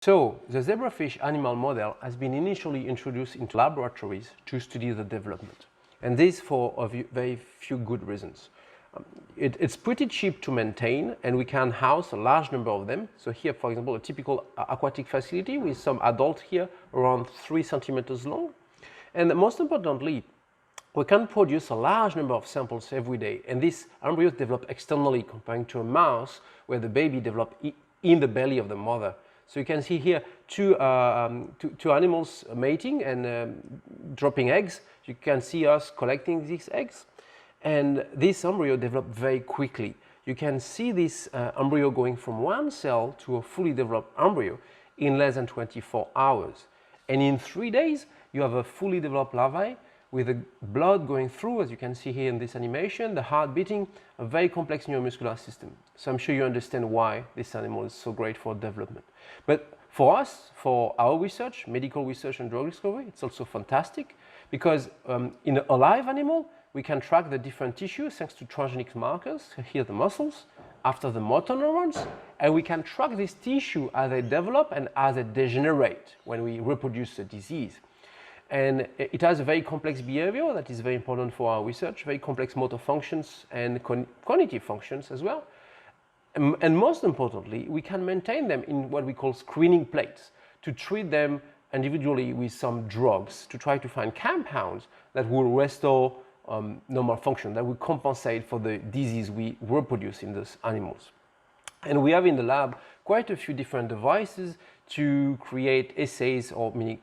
So, the zebrafish animal model has been initially introduced into laboratories to study the development. And this for very few good reasons. It's pretty cheap to maintain, and we can house a large number of them. So here, for example, a typical aquatic facility with some adult here around 3 centimeters long. And most importantly, we can produce a large number of samples every day. And these embryos develop externally comparing to a mouse where the baby develops in the belly of the mother. So you can see here two animals mating and dropping eggs. You can see us collecting these eggs. And this embryo developed very quickly. You can see this embryo going from one cell to a fully developed embryo in less than 24 hours. And in 3 days, you have a fully developed larvae with the blood going through, as you can see here in this animation, the heart beating, a very complex neuromuscular system. So I'm sure you understand why this animal is so great for development. But for us, for our research, medical research and drug discovery, it's also fantastic because in a live animal, we can track the different tissues thanks to transgenic markers, here the muscles, after the motor neurons, and we can track this tissue as they develop and as they degenerate when we reproduce the disease. And it has a very complex behavior that is very important for our research, very complex motor functions and cognitive functions as well. And most importantly, we can maintain them in what we call screening plates to treat them individually with some drugs to try to find compounds that will restore normal function, that will compensate for the disease we reproduce in those animals. And we have in the lab quite a few different devices to create assays or meaning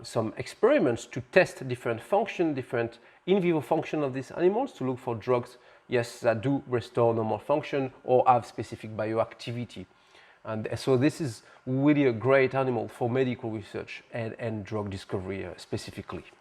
some experiments to test different function, different in vivo function of these animals to look for drugs, yes, that do restore normal function or have specific bioactivity. And so this is really a great animal for medical research and drug discovery specifically.